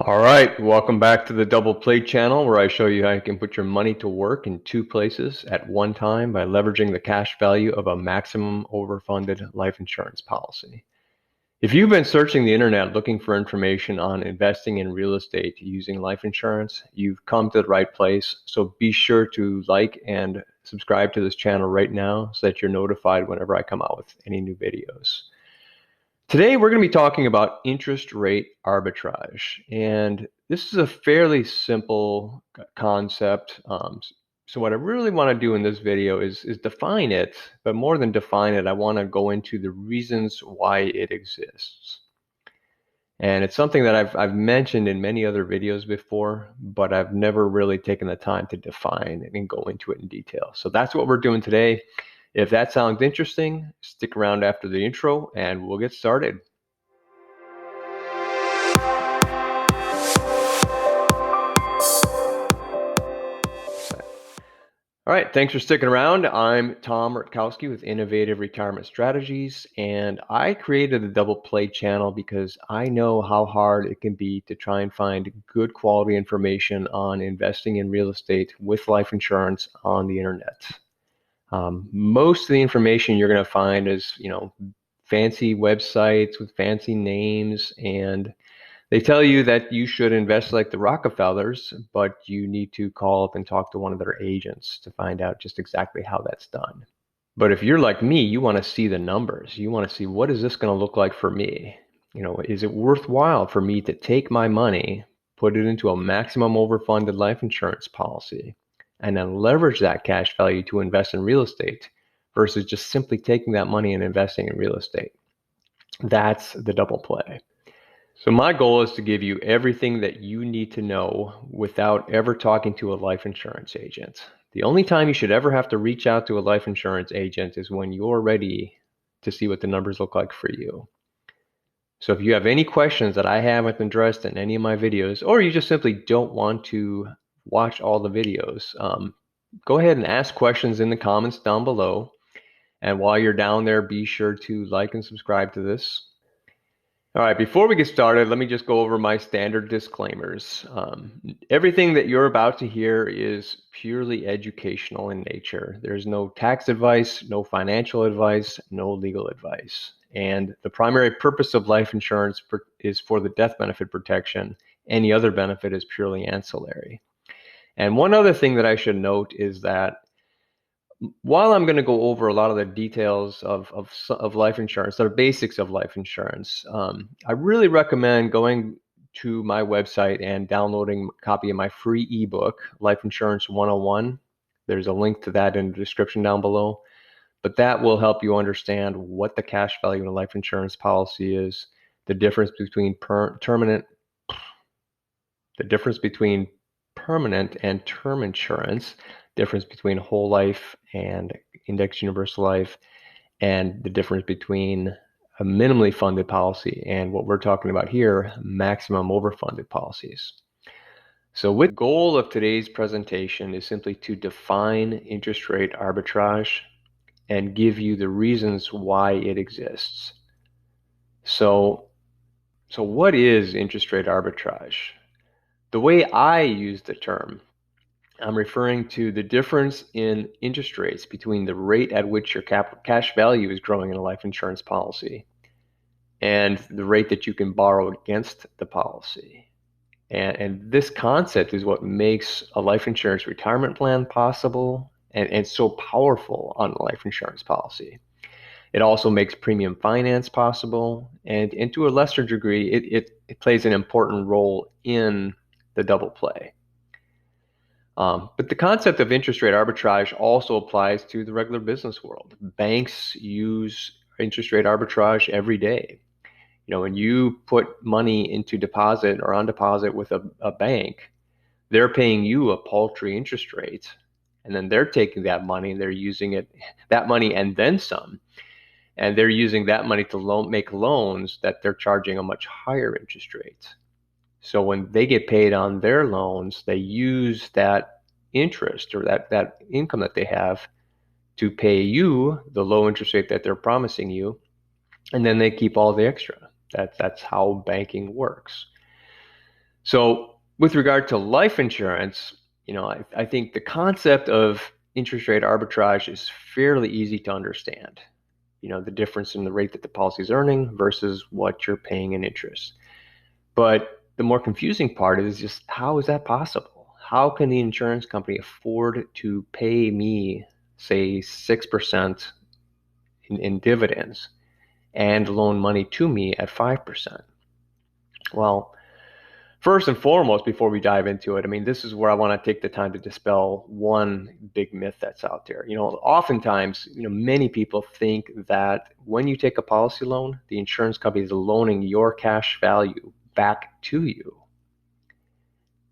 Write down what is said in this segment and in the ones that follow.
All right, welcome back to the Double Play channel where I show you how you can put your money to work in two places at one time by leveraging the cash value of a maximum overfunded life insurance policy. If you've been searching the internet looking for information on investing in real estate using life insurance, you've come to the right place. So be sure to like and subscribe to this channel right now so that you're notified whenever I come out with any new videos. Today, we're going to be talking about interest rate arbitrage. And this is a fairly simple concept. So what I really want to do in this video is define it, but more than define it, I want to go into the reasons why it exists. And it's something that I've mentioned in many other videos before, but I've never really taken the time to define and go into it in detail. So that's what we're doing today. If that sounds interesting, stick around after the intro and we'll get started. All right, thanks for sticking around. I'm Tom Rutkowski with Innovative Retirement Strategies, and I created the Double Play channel because I know how hard it can be to try and find good quality information on investing in real estate with life insurance on the internet. Most of the information you're going to find is, fancy websites with fancy names, and they tell you that you should invest like the Rockefellers, but you need to call up and talk to one of their agents to find out just exactly how that's done. But if you're like me, you want to see the numbers. You want to see, what is this going to look like for me? Is it worthwhile for me to take my money, put it into a maximum overfunded life insurance policy, and then leverage that cash value to invest in real estate versus just simply taking that money and investing in real estate? That's the double play. So my goal is to give you everything that you need to know without ever talking to a life insurance agent. The only time you should ever have to reach out to a life insurance agent is when you're ready to see what the numbers look like for you. So if you have any questions that I haven't addressed in any of my videos, or you just simply don't want to watch all the videos, go ahead and ask questions in the comments down below. And while you're down there, be sure to like and subscribe to this. All right, before we get started, let me just go over my standard disclaimers. Everything that you're about to hear is purely educational in nature. There's no tax advice, no financial advice, no legal advice. And the primary purpose of life insurance is for the death benefit protection. Any other benefit is purely ancillary. And one other thing that I should note is that while I'm going to go over a lot of the details of life insurance, the basics of life insurance, I really recommend going to my website and downloading a copy of my free ebook, Life Insurance 101. There's a link to that in the description down below. But that will help you understand what the cash value in a life insurance policy is, the difference between permanent and term insurance, difference between whole life and index universal life, and the difference between a minimally funded policy and what we're talking about here, maximum overfunded policies. So the goal of today's presentation is simply to define interest rate arbitrage and give you the reasons why it exists. So what is interest rate arbitrage? The way I use the term, I'm referring to the difference in interest rates between the rate at which your cash value is growing in a life insurance policy and the rate that you can borrow against the policy. And this concept is what makes a life insurance retirement plan possible and so powerful on a life insurance policy. It also makes premium finance possible, and to a lesser degree, it plays an important role in the double play. But the concept of interest rate arbitrage also applies to the regular business world. Banks use interest rate arbitrage every day. When you put money into deposit or on deposit with a bank, they're paying you a paltry interest rate, and then they're taking that money and they're using that money and then some, and they're using that money to make loans that they're charging a much higher interest rate. So when they get paid on their loans, they use that interest or that income that they have to pay you the low interest rate that they're promising you, and then they keep all the extra. That's how banking works. So with regard to life insurance, I think the concept of interest rate arbitrage is fairly easy to understand. The difference in the rate that the policy is earning versus what you're paying in interest. But the more confusing part is just how is that possible? How can the insurance company afford to pay me, say, 6% in dividends and loan money to me at 5%? Well, first and foremost, before we dive into it, I mean, this is where I want to take the time to dispel one big myth that's out there. Oftentimes, many people think that when you take a policy loan, the insurance company is loaning your cash value back to you.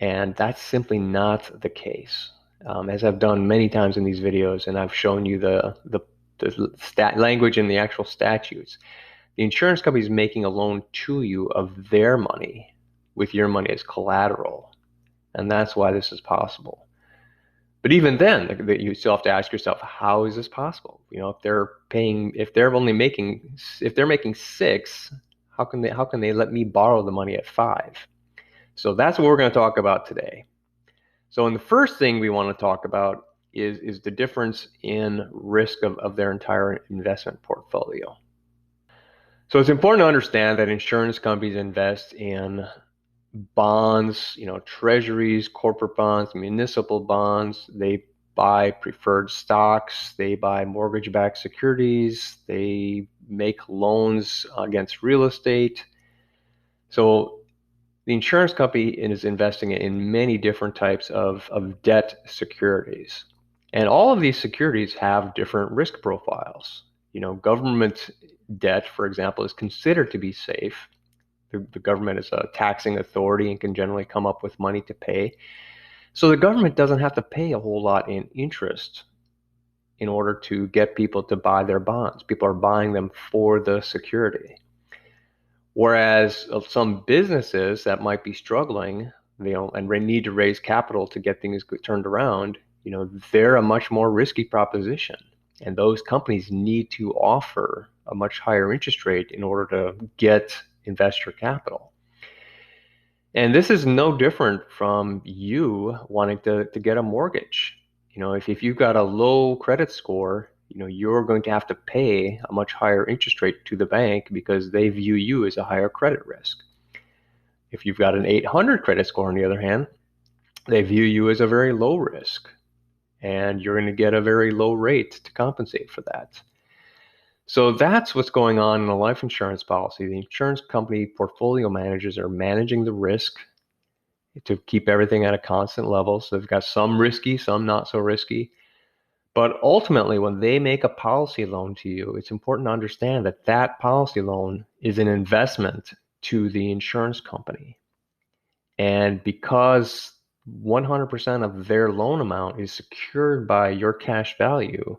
And that's simply not the case. As I've done many times in these videos, and I've shown you the stat language in the actual statutes, the insurance company is making a loan to you of their money with your money as collateral. And that's why this is possible. But even then, you still have to ask yourself, how is this possible? If they're making 6, how can they let me borrow the money at 5? So that's what we're going to talk about today. So, the first thing we want to talk about is the difference in risk of their entire investment portfolio. So it's important to understand that insurance companies invest in bonds, treasuries, corporate bonds, municipal bonds. They buy preferred stocks. They buy mortgage-backed securities. They make loans against real estate. So the insurance company is investing in many different types of debt securities. And all of these securities have different risk profiles. Government debt, for example, is considered to be safe. The government is a taxing authority and can generally come up with money to pay. So the government doesn't have to pay a whole lot in interest in order to get people to buy their bonds. People are buying them for the security. Whereas some businesses that might be struggling, and need to raise capital to get things turned around, they're a much more risky proposition. And those companies need to offer a much higher interest rate in order to get investor capital. And this is no different from you wanting to get a mortgage. If you've got a low credit score, you're going to have to pay a much higher interest rate to the bank because they view you as a higher credit risk. If you've got an 800 credit score, on the other hand, they view you as a very low risk, and you're going to get a very low rate to compensate for that. So that's what's going on in a life insurance policy. The insurance company portfolio managers are managing the risk to keep everything at a constant level. So they've got some risky, some not so risky. But ultimately, when they make a policy loan to you, it's important to understand that that policy loan is an investment to the insurance company. And because 100% of their loan amount is secured by your cash value,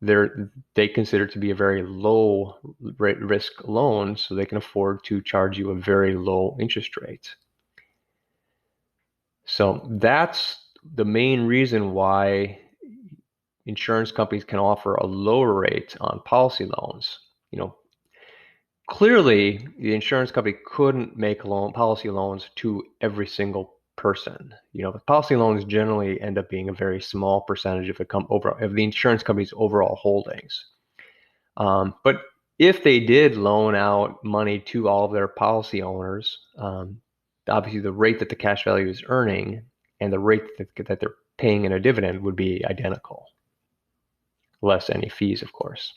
they consider it to be a very low risk loan, so they can afford to charge you a very low interest rate. So that's the main reason why insurance companies can offer a lower rate on policy loans. Clearly, the insurance company couldn't make policy loans to every single person. The policy loans generally end up being a very small percentage of the insurance company's overall holdings. But if they did loan out money to all of their policy owners, obviously the rate that the cash value is earning and the rate that they're paying in a dividend would be identical, less any fees, of course.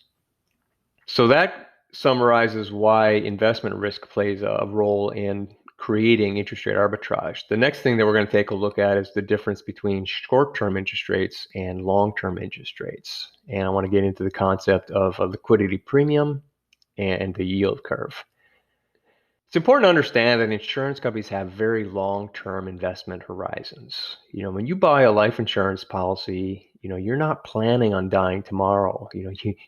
So that summarizes why investment risk plays a role in creating interest rate arbitrage. The next thing that we're going to take a look at is the difference between short-term interest rates and long-term interest rates. And I want to get into the concept of a liquidity premium and the yield curve. It's important to understand that insurance companies have very long-term investment horizons. When you buy a life insurance policy, you're not planning on dying tomorrow.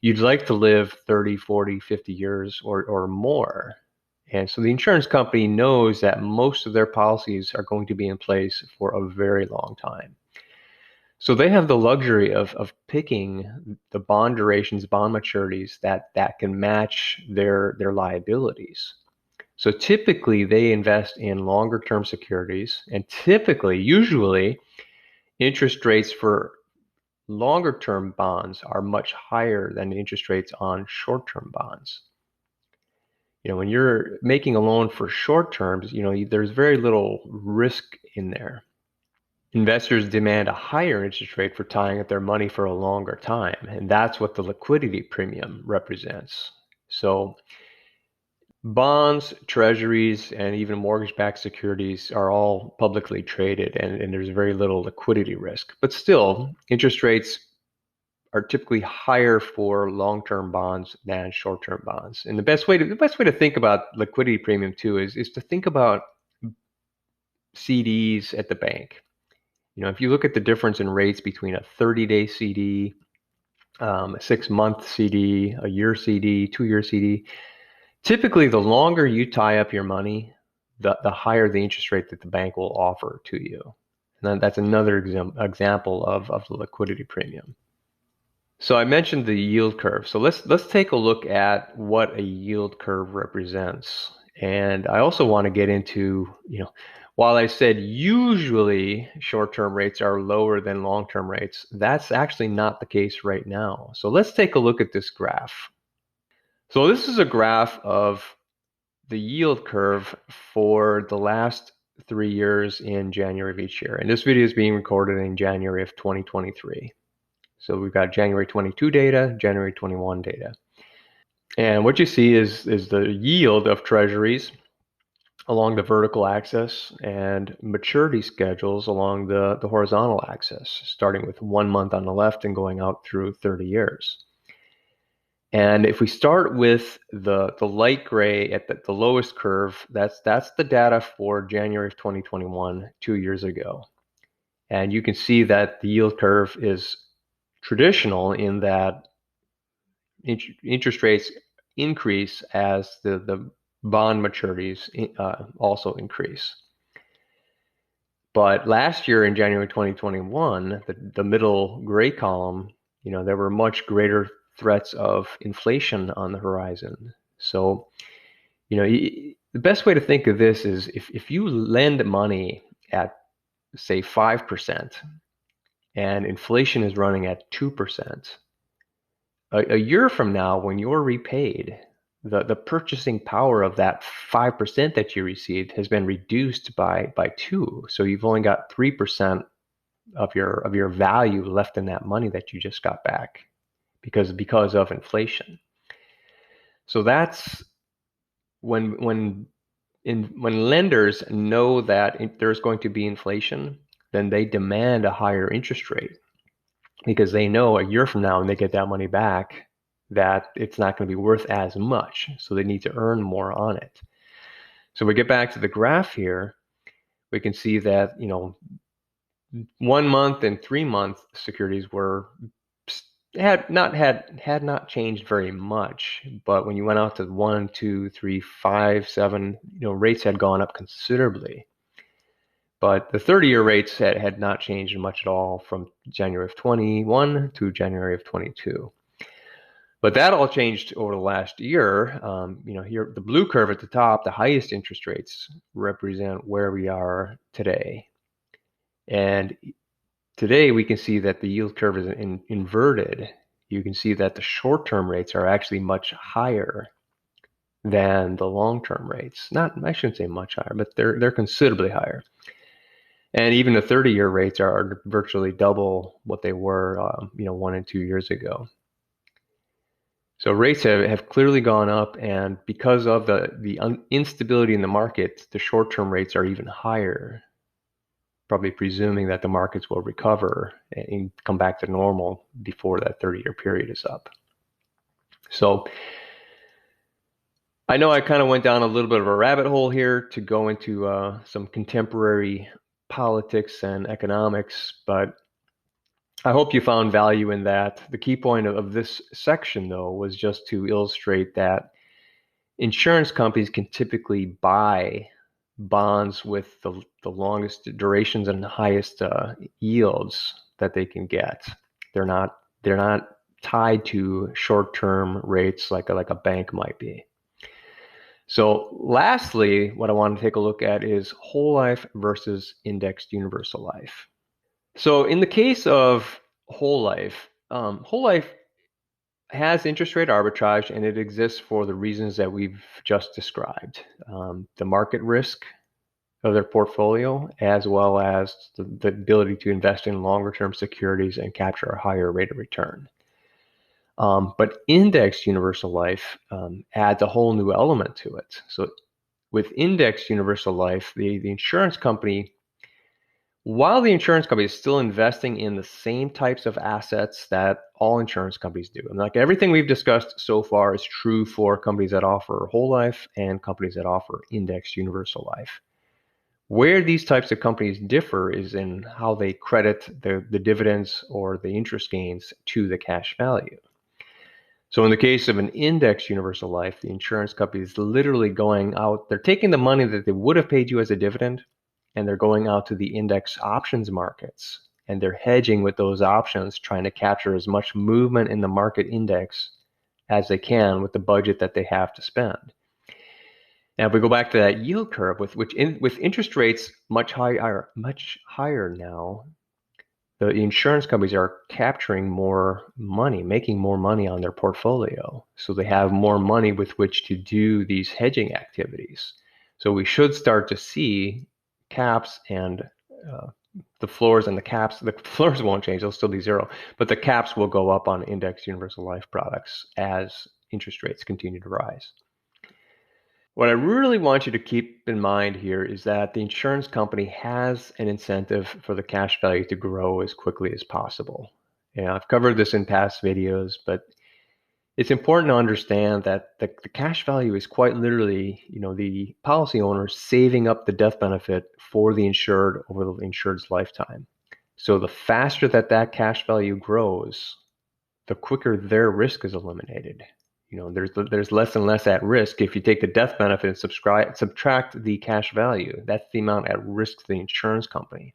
You'd like to live 30, 40, 50 years or more. And so the insurance company knows that most of their policies are going to be in place for a very long time. So they have the luxury of picking the bond durations, bond maturities that can match their liabilities. So typically they invest in longer term securities, and usually, interest rates for longer term bonds are much higher than the interest rates on short term bonds. When you're making a loan for short terms, there's very little risk in there. Investors demand a higher interest rate for tying up their money for a longer time, and that's what the liquidity premium represents. So bonds, treasuries, and even mortgage-backed securities are all publicly traded, and there's very little liquidity risk. But still, interest rates are typically higher for long-term bonds than short-term bonds. And the best way to think about liquidity premium too is to think about CDs at the bank. If you look at the difference in rates between a 30-day CD, a 6-month CD, a year CD, 2-year CD, typically the longer you tie up your money, the higher the interest rate that the bank will offer to you. And that's another example of the liquidity premium. So I mentioned the yield curve. So let's take a look at what a yield curve represents. And I also want to get into, while I said usually short-term rates are lower than long-term rates, that's actually not the case right now. So let's take a look at this graph. So this is a graph of the yield curve for the last 3 years in January of each year. And this video is being recorded in January of 2023. So we've got January 22 data, January 21 data. And what you see is the yield of treasuries along the vertical axis and maturity schedules along the horizontal axis, starting with 1 month on the left and going out through 30 years. And if we start with the light gray at the lowest curve, that's the data for January of 2021, 2 years ago. And you can see that the yield curve is traditional in that interest rates increase as the bond maturities also increase. But last year in January 2021, the middle gray column, there were much greater threats of inflation on the horizon. So, the best way to think of this is if you lend money at, say, 5%, and inflation is running at 2%, a year from now, when you're repaid, the purchasing power of that 5% that you received has been reduced by 2. So you've only got 3% of your value left in that money that you just got back because of inflation. So that's when lenders know that there's going to be inflation, then they demand a higher interest rate, because they know a year from now when they get that money back that it's not going to be worth as much. So they need to earn more on it. So we get back to the graph here, we can see that 1 month and 3 month securities had not changed very much. But when you went out to 1, 2, 3, 5, 7, rates had gone up considerably. But the 30-year rates had not changed much at all from January of 21 to January of 22. But that all changed over the last year. Here, the blue curve at the top, the highest interest rates represent where we are today. And today we can see that the yield curve is inverted. You can see that the short-term rates are actually much higher than the long-term rates. I shouldn't say much higher, but they're considerably higher. And even the 30-year rates are virtually double what they were, 1 and 2 years ago. So rates have clearly gone up, and because of the instability in the market, the short-term rates are even higher, probably presuming that the markets will recover and come back to normal before that 30-year period is up. So I know I kind of went down a little bit of a rabbit hole here to go into some contemporary politics and economics, but I hope you found value in that. The key point of this section, though, was just to illustrate that insurance companies can typically buy bonds with the longest durations and the highest yields that they can get. They're not tied to short-term rates like a bank might be. So lastly, what I want to take a look at is whole life versus indexed universal life. So in the case of whole life has interest rate arbitrage, and it exists for the reasons that we've just described. The market risk of their portfolio, as well as the ability to invest in longer term securities and capture a higher rate of return. But indexed universal life adds a whole new element to it. So with indexed universal life, the insurance company, while the insurance company is still investing in the same types of assets that all insurance companies do, and like everything we've discussed so far is true for companies that offer whole life and companies that offer indexed universal life. Where these types of companies differ is in how they credit the dividends or the interest gains to the cash value. So in the case of an indexed universal life, the insurance company is literally going out, they're taking the money that they would have paid you as a dividend, and they're going out to the index options markets, and they're hedging with those options, trying to capture as much movement in the market index as they can with the budget that they have to spend. Now, if we go back to that yield curve, with interest rates much higher now, the insurance companies are capturing more money, making more money on their portfolio. So they have more money with which to do these hedging activities. So we should start to see caps and the floors and the caps. The floors won't change, they'll still be zero, but the caps will go up on indexed universal life products as interest rates continue to rise. What I really want you to keep in mind here is that the insurance company has an incentive for the cash value to grow as quickly as possible. I've covered this in past videos, but it's important to understand that the cash value is quite literally, the policy owner saving up the death benefit for the insured over the insured's lifetime. So the faster that cash value grows, the quicker their risk is eliminated. There's less and less at risk if you take the death benefit and subtract the cash value. That's the amount at risk to the insurance company.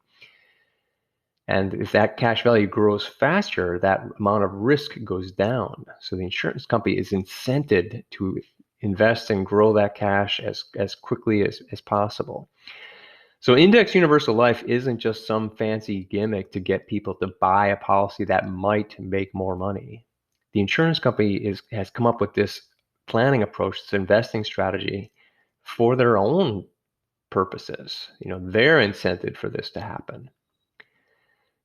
And if that cash value grows faster, that amount of risk goes down. So the insurance company is incented to invest and grow that cash as quickly as possible. So index universal life isn't just some fancy gimmick to get people to buy a policy that might make more money. The insurance company has come up with this planning approach, this investing strategy for their own purposes. They're incented for this to happen.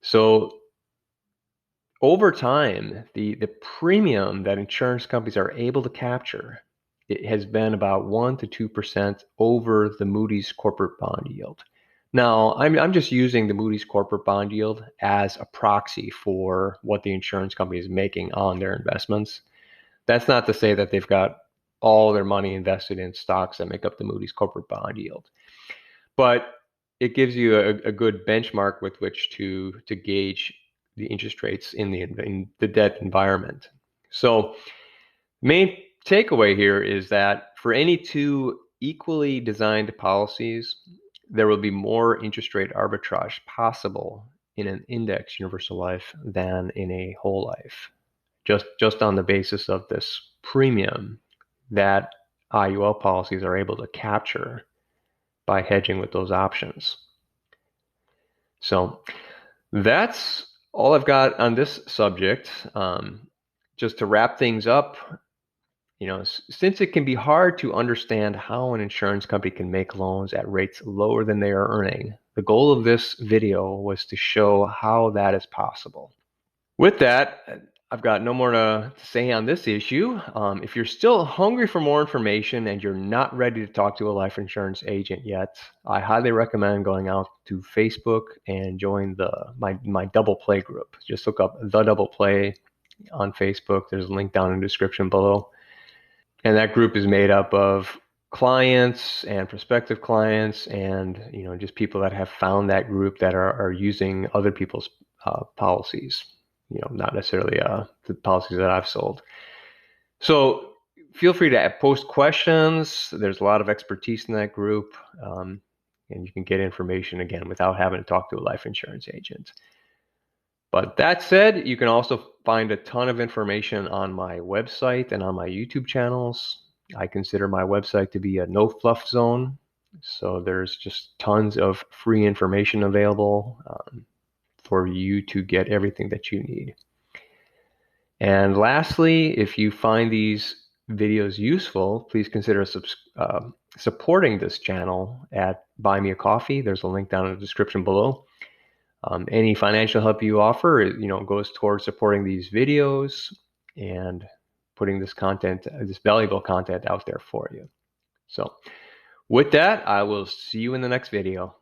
So over time, the premium that insurance companies are able to capture, it has been about 1 to 2% over the Moody's corporate bond yield. Now, I'm just using the Moody's corporate bond yield as a proxy for what the insurance company is making on their investments. That's not to say that they've got all their money invested in stocks that make up the Moody's corporate bond yield, but it gives you a good benchmark with which to gauge the interest rates in the debt environment. So main takeaway here is that for any two equally designed policies, there will be more interest rate arbitrage possible in an index universal life than in a whole life, just on the basis of this premium that IUL policies are able to capture by hedging with those options. So that's all I've got on this subject. Just to wrap things up, since it can be hard to understand how an insurance company can make loans at rates lower than they are earning, the goal of this video was to show how that is possible. With that, I've got no more to say on this issue. If you're still hungry for more information and you're not ready to talk to a life insurance agent yet, I highly recommend going out to Facebook and join my Double Play group. Just look up The Double Play on Facebook. There's a link down in the description below. And that group is made up of clients and prospective clients and just people that have found that group that are using other people's policies. Not necessarily the policies that I've sold. So feel free to post questions. There's a lot of expertise in that group, and you can get information again without having to talk to a life insurance agent. But that said, you can also find a ton of information on my website and on my YouTube channels. I consider my website to be a no fluff zone. So there's just tons of free information available for you to get everything that you need. And lastly, if you find these videos useful, please consider supporting this channel at Buy Me a Coffee. There's a link down in the description below. Any financial help you offer, goes towards supporting these videos and putting this content, this valuable content out there for you. So with that, I will see you in the next video.